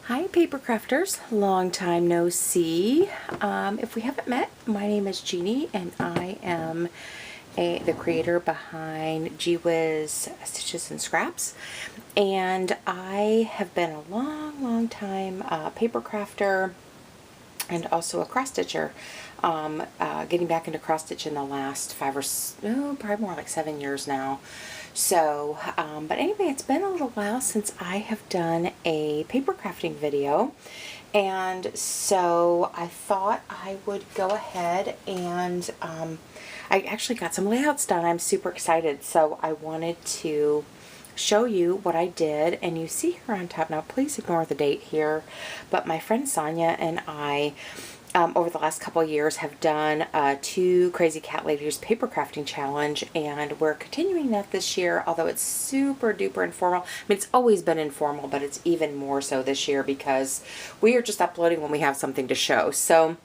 Hi paper crafters, long time no see. If we haven't met, my name is Jeannie and I am the creator behind Gee Whiz Stitches and Scraps. And I have been a long time paper crafter and also a cross stitcher. Getting back into cross stitch in the last probably more like 7 years now. So, but anyway, it's been a little while since I have done a paper crafting video, and so I thought I would go ahead and I actually got some layouts done. I'm super excited, so I wanted to show you what I did, and you see here on top, now please ignore the date here, but my friend Sonia and I over the last couple of years have done 2 Crazy Cat Ladies paper crafting challenge, and we're continuing that this year, although it's super duper informal. I mean, it's always been informal, but it's even more so this year because we are just uploading when we have something to show. So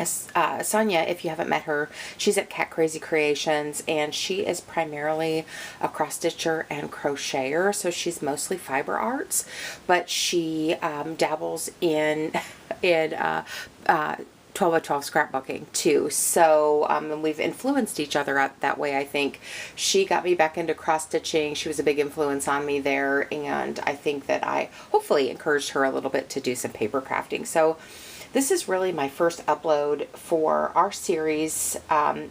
Sonia, if you haven't met her, she's at Cat Crazy Creations, and she is primarily a cross stitcher and crocheter, so she's mostly fiber arts, but she dabbles in 12 by 12 scrapbooking too. So and we've influenced each other out that way. I think she got me back into cross stitching. She was a big influence on me there, and I think that I hopefully encouraged her a little bit to do some paper crafting. So this is really my first upload for our series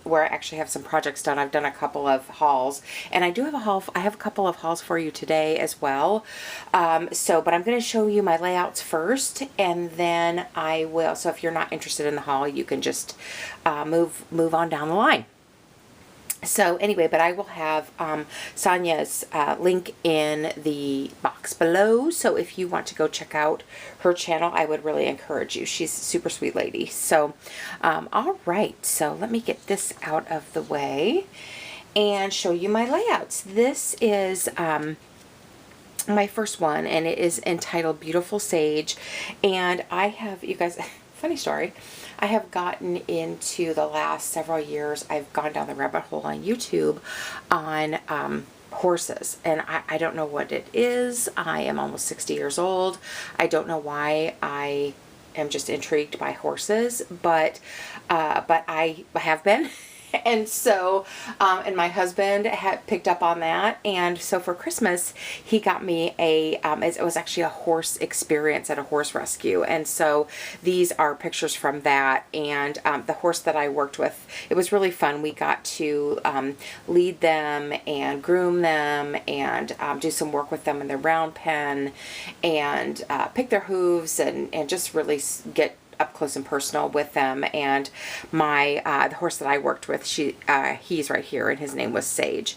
where I actually have some projects done. I've done a couple of hauls, and I do have I have a couple of hauls for you today as well. But I'm going to show you my layouts first, and then I will, so if you're not interested in the haul, you can just move on down the line. So anyway, but I will have Sonia's link in the box below. So if you want to go check out her channel, I would really encourage you. She's a super sweet lady. So, all right. So let me get this out of the way and show you my layouts. This is my first one, and it is entitled Beautiful Sage. And I have, you guys, funny story, I have gotten into the last several years, I've gone down the rabbit hole on YouTube on horses, and I don't know what it is. I am almost 60 years old. I don't know why I am just intrigued by horses, but I have been. And so, and my husband had picked up on that, and so for Christmas, he got me it was actually a horse experience at a horse rescue, and so these are pictures from that, and the horse that I worked with, it was really fun. We got to lead them and groom them and do some work with them in their round pen and pick their hooves and just really get up close and personal with them. And my the horse that I worked with, he's right here, and his name was Sage.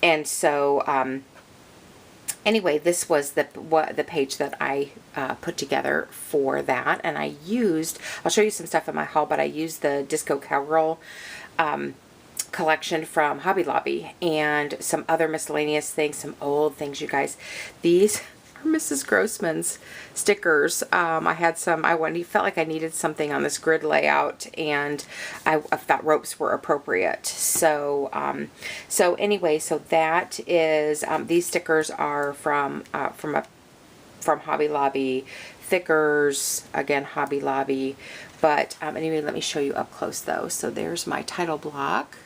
And so anyway, this was the page that I put together for that, and I'll show you some stuff in my haul, but I used the Disco Cowgirl collection from Hobby Lobby and some other miscellaneous things, some old things, you guys. These Mrs. Grossman's stickers. I had some, felt like I needed something on this grid layout, and I thought ropes were appropriate. So, anyway, so that is, these stickers are from Hobby Lobby. Thickers, again, Hobby Lobby. But anyway, let me show you up close though. So there's my title block.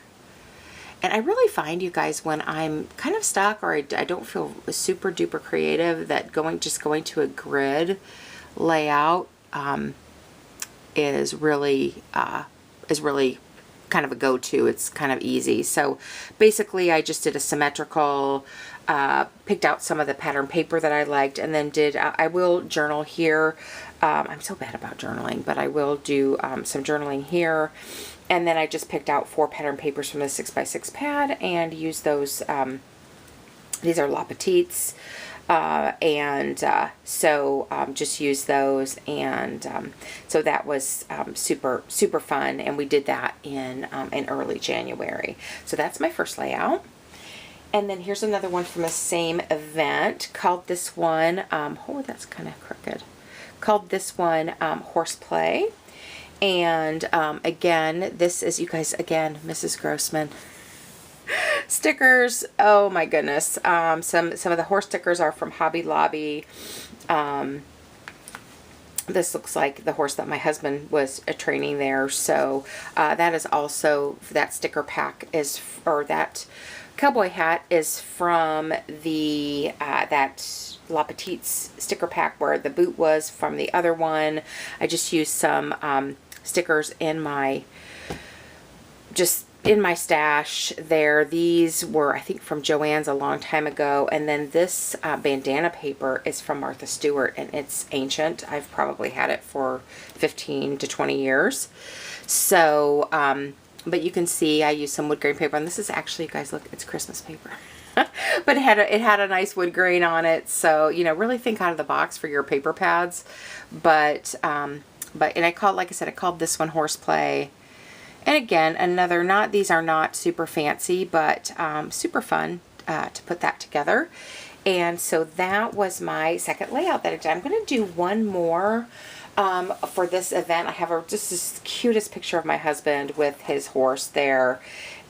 And I really find, you guys, when I'm kind of stuck or I don't feel super duper creative, that just going to a grid layout is really kind of a go-to. It's kind of easy. So basically, I just did a symmetrical, picked out some of the pattern paper that I liked, and then I will journal here. I'm so bad about journaling, but I will do some journaling here. And then I just picked out 4 pattern papers from the 6x6 pad and used those. These are La Petites. Just use those. And so that was super fun. And we did that in early January. So that's my first layout. And then here's another one from the same event. Called this one, oh, that's kind of crooked. Called this one Horseplay. And again, this is, you guys, again, Mrs. Grossman stickers. Oh my goodness. Some of the horse stickers are from Hobby Lobby. this looks like the horse that my husband was training there. So that is also, that sticker pack is, or that cowboy hat is from the that La Petite's sticker pack where the boot was from the other one. I just used some stickers in my, just in my stash there. These were, I think, from Joann's a long time ago. And then this bandana paper is from Martha Stewart, and it's ancient. I've probably had it for 15 to 20 years. So, but you can see I used some wood grain paper, and this is actually, you guys, look, it's Christmas paper. But it had a nice wood grain on it. So, you know, really think out of the box for your paper pads. But and I called, like I said, I called this one Horseplay. And again, these are not super fancy, but super fun to put that together. And so that was my second layout that I did. I'm going to do one more for this event. I have just this cutest picture of my husband with his horse there.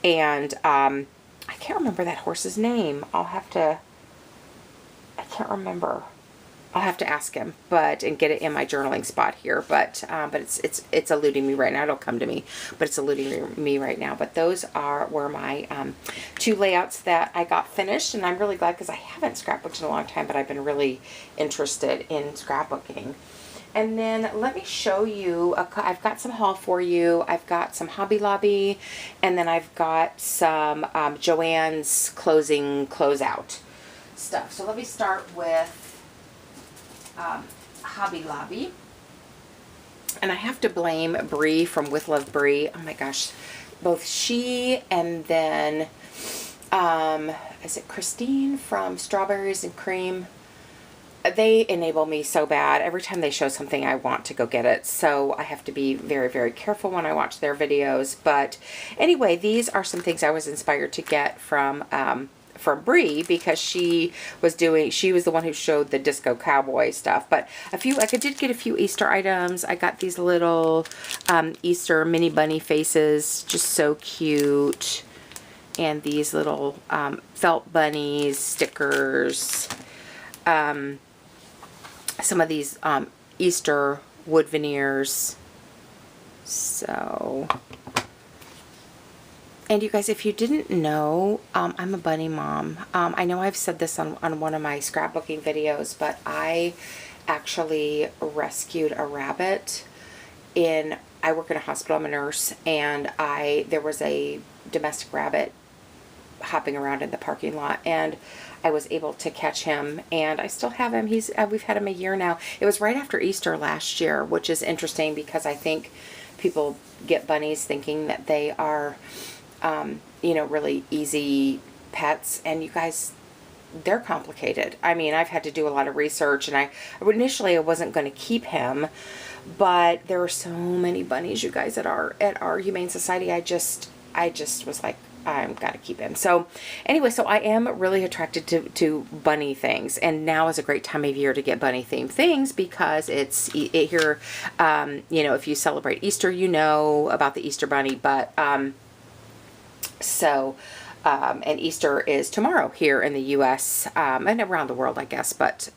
And I can't remember that horse's name. I can't remember. I'll have to ask him, and get it in my journaling spot here. But it's eluding me right now. It'll come to me, but it's eluding me right now. But those were my two layouts that I got finished, and I'm really glad because I haven't scrapbooked in a long time, but I've been really interested in scrapbooking. And then let me show you, I've got some haul for you. I've got some Hobby Lobby, and then I've got some Joann's closeout stuff. So let me start with Hobby Lobby. And I have to blame Bree from With Love Bree. Oh my gosh. Both she and then, is it Christine from Strawberries and Cream? They enable me so bad. Every time they show something, I want to go get it. So I have to be very, very careful when I watch their videos. But anyway, these are some things I was inspired to get from Bree, because she was the one who showed the disco cowboy stuff. But I did get a few Easter items. I got these little Easter mini bunny faces, just so cute. And these little felt bunnies, stickers. Some of these Easter wood veneers. So, and you guys, if you didn't know, I'm a bunny mom. I know I've said this on one of my scrapbooking videos, but I actually rescued a rabbit I work in a hospital, I'm a nurse, and there was a domestic rabbit hopping around in the parking lot, and I was able to catch him, and I still have him. We've had him a year now. It was right after Easter last year, which is interesting because I think people get bunnies thinking that they are, you know, really easy pets, and you guys, they're complicated. I mean, I've had to do a lot of research, and initially I wasn't going to keep him, but there were so many bunnies, you guys, at our Humane Society. I just was like, I've got to keep him. So anyway, so I am really attracted to bunny things, and now is a great time of year to get bunny themed things because it's here. You know, if you celebrate Easter, you know about the Easter bunny, but and Easter is tomorrow here in the U.S. And around the world, I guess. But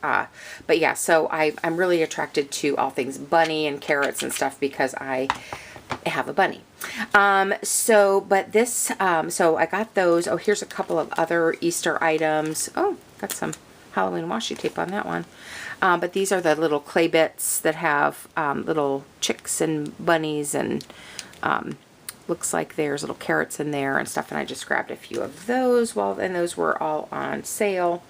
yeah, so I'm really attracted to all things bunny and carrots and stuff because I have a bunny. So I got those. Oh, here's a couple of other Easter items. Oh, got some Halloween washi tape on that one. But these are the little clay bits that have little chicks and bunnies, and looks like there's little carrots in there and stuff, and I just grabbed a few of those, and those were all on sale.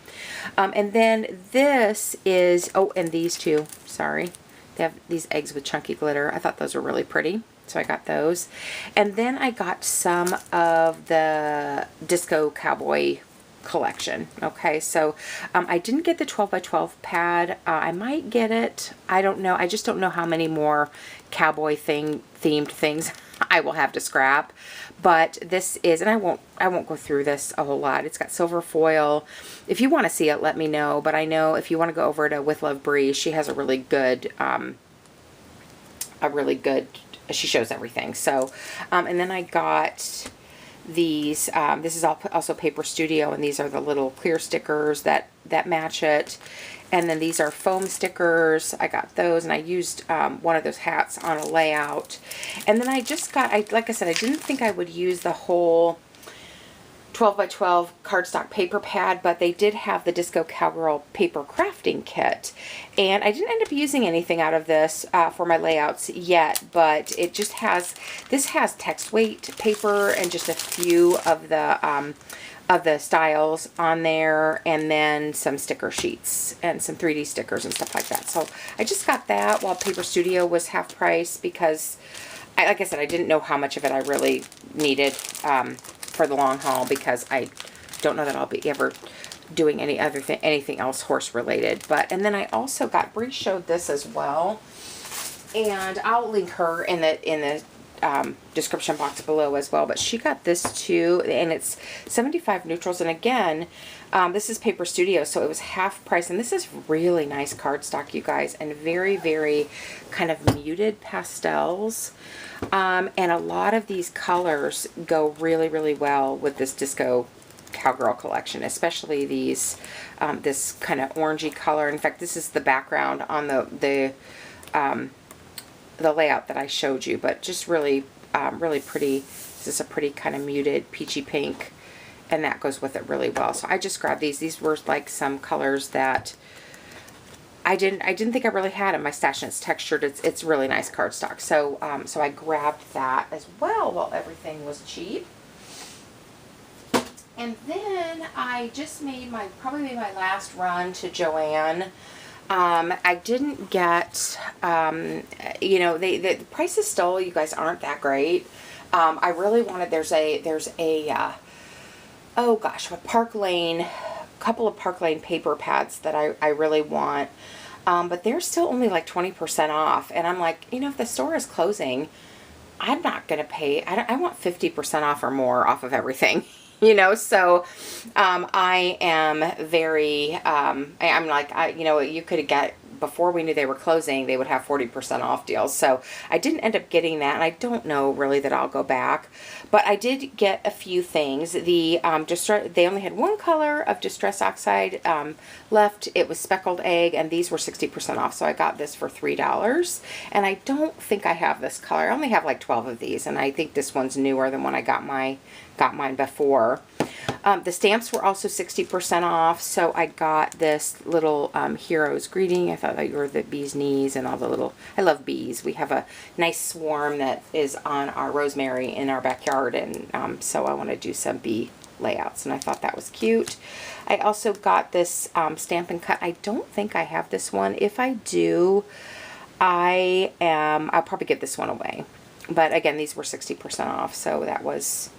And then this is, oh, and these two, sorry. They have these eggs with chunky glitter. I thought those were really pretty, so I got those. And then I got some of the Disco Cowboy collection. Okay, so I didn't get the 12 by 12 pad. I might get it. I don't know. I just don't know how many more cowboy themed things I will have to scrap. But this is, and I won't go through this a whole lot. It's got silver foil. If you want to see it, let me know. But I know if you want to go over to With Love Bree, she has a really good, she shows everything. So, and then I got these, this is also Paper Studio, and these are the little clear stickers that match it. And then these are foam stickers. I got those, and I used one of those hats on a layout. And then I just got, like I said, I didn't think I would use the whole 12 by 12 cardstock paper pad, but they did have the Disco Cowgirl paper crafting kit. And I didn't end up using anything out of this for my layouts yet, but it just has, this has text weight paper and just a few of the styles on there, and then some sticker sheets and some 3D stickers and stuff like that. So I just got that while Paper Studio was half price, because like I said, I didn't know how much of it I really needed for the long haul, because I don't know that I'll be ever doing anything else horse related. And then I also got, Bree showed this as well, and I'll link her in the description box below as well, but she got this too, and it's 75 neutrals, and again, this is Paper Studio, so it was half price, and this is really nice cardstock, you guys, and very, very kind of muted pastels, and a lot of these colors go really, really well with this Disco Cowgirl collection, especially these, this kind of orangey color. In fact, this is the background on the layout that I showed you, but just really, really pretty. This is a pretty kind of muted peachy pink, and that goes with it really well. So I just grabbed these. These were like some colors that I didn't think I really had in my stash, and it's textured. It's really nice cardstock. So so I grabbed that as well while everything was cheap. And then I just probably made my last run to Joann. I didn't get, you know, the prices still, you guys, aren't that great. I really wanted, there's a oh gosh, a Park Lane, couple of Park Lane paper pads that I really want. But they're still only like 20% off. And I'm like, you know, if the store is closing, I'm not going to pay, I want 50% off or more off of everything. You know, so I am very, I'm like, you know, you could get, before we knew they were closing, they would have 40% off deals. So I didn't end up getting that, and I don't know really that I'll go back. But I did get a few things. They only had one color of Distress Oxide left. It was Speckled Egg, and these were 60% off. So I got this for $3. And I don't think I have this color. I only have like 12 of these, and I think this one's newer than when I got mine before. The stamps were also 60% off, so I got this little Hero's Greeting. I thought that you were the bee's knees and all the little, I love bees. We have a nice swarm that is on our rosemary in our backyard, and so I want to do some bee layouts, and I thought that was cute. I also got this Stamp and Cut. I don't think I have this one. If I do, I'll probably give this one away. But again, these were 60% off, so that was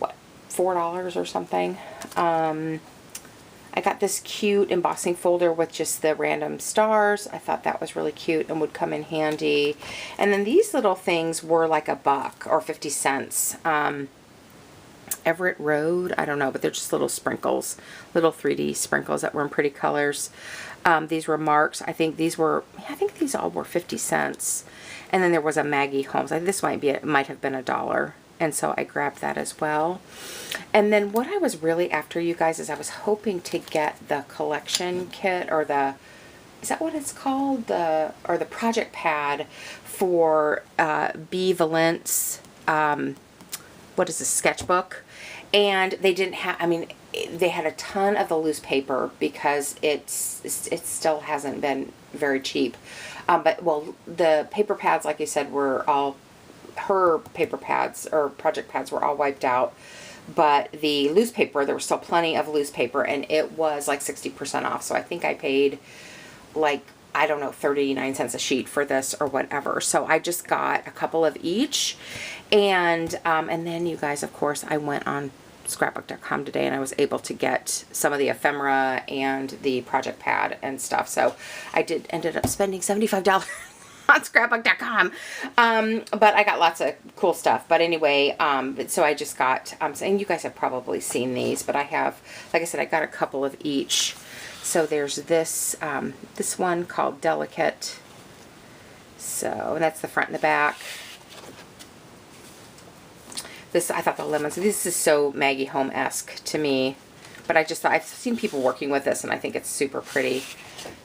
$4 or something. I got this cute embossing folder with just the random stars. I thought that was really cute and would come in handy. And then these little things were like $1 or 50 cents. Everett Road, I don't know, but they're just little sprinkles, little 3D sprinkles that were in pretty colors. These were marks. I think these all were 50 cents. And then there was a Maggie Holmes. This might have been $1. And so I grabbed that as well. And then what I was really after, you guys, is I was hoping to get the collection kit, or is that what it's called? Or the project pad for B. Valence, what is this, sketchbook. And they didn't have, I mean, they had a ton of the loose paper because it still hasn't been very cheap. But, well, the paper pads, like you said, were all, her paper pads or project pads were all wiped out, but the loose paper, there was still plenty of loose paper, and it was like 60% off. So I think I paid like, I don't know, 39 cents a sheet for this or whatever. So I just got a couple of each, and then, you guys, of course, I went on scrapbook.com today, and I was able to get some of the ephemera and the project pad and stuff. So I ended up spending $75 on scrapbook.com. But I got lots of cool stuff. But anyway, so I just got, and you guys have probably seen these, but I have, like I said, I got a couple of each. So there's this, this one called Delicate. So, and that's the front and the back. This, I thought the lemons, this is so Maggie Home-esque to me. But I just thought, I've seen people working with this, and I think it's super pretty.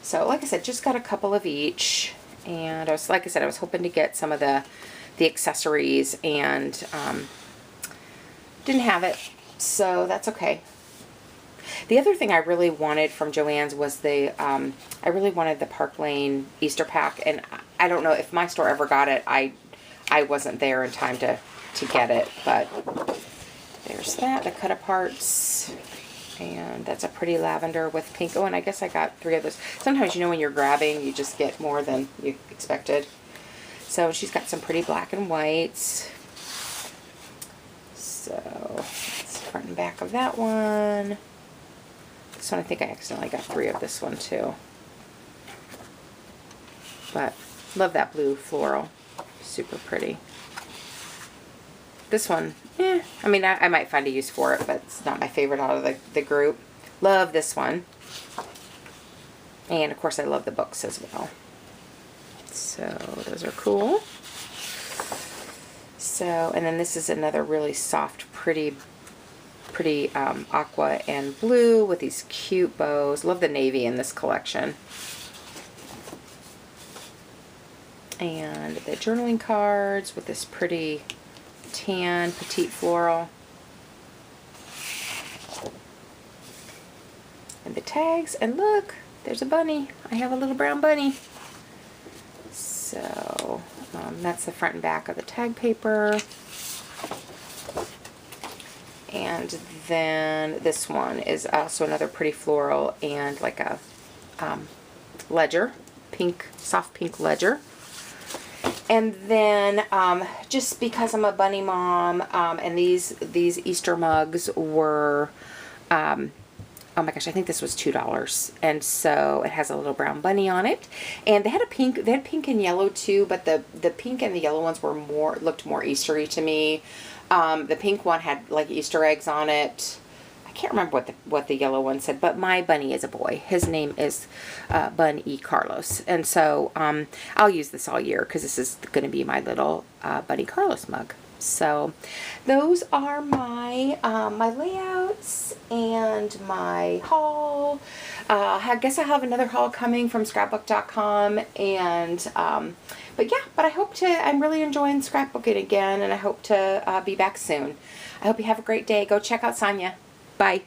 So like I said, just got a couple of each. And I was, like I said, I was hoping to get some of the accessories, and didn't have it. So that's okay. The other thing I really wanted from Joann's was I really wanted the Park Lane Easter pack, and I don't know if my store ever got it. I wasn't there in time to get it, but there's that, the cut aparts, and that's a pretty lavender with pink. Oh, and I guess I got 3 of those. Sometimes, you know, when you're grabbing, you just get more than you expected. So she's got some pretty black and whites. So that's front and back of that one. This one, I think I accidentally got 3 of this one too. But love that blue floral. Super pretty. This one, I mean, I might find a use for it, but it's not my favorite out of the group. Love this one. And of course I love the books as well. So those are cool. So, and then this is another really soft, pretty aqua and blue with these cute bows. Love the navy in this collection. And the journaling cards with this pretty tan petite floral. And the tags, and look, there's a bunny. I have a little brown bunny. So that's the front and back of the tag paper. And then this one is also another pretty floral and like a ledger, pink, soft pink ledger. And then just because I'm a bunny mom, and these Easter mugs were, oh my gosh, I think this was $2, and so it has a little brown bunny on it. And they had pink and yellow too, but the pink and the yellow ones were looked more Eastery to me. The pink one had like Easter eggs on it. I can't remember what the yellow one said, but my bunny is a boy. His name is Bun E. Carlos, and so I'll use this all year because this is going to be my little Bunny Carlos mug. So those are my my layouts and my haul. I guess I have another haul coming from scrapbook.com, and but I'm really enjoying scrapbooking again, and I hope to be back soon. I hope you have a great day. Go check out Sonia. Bye.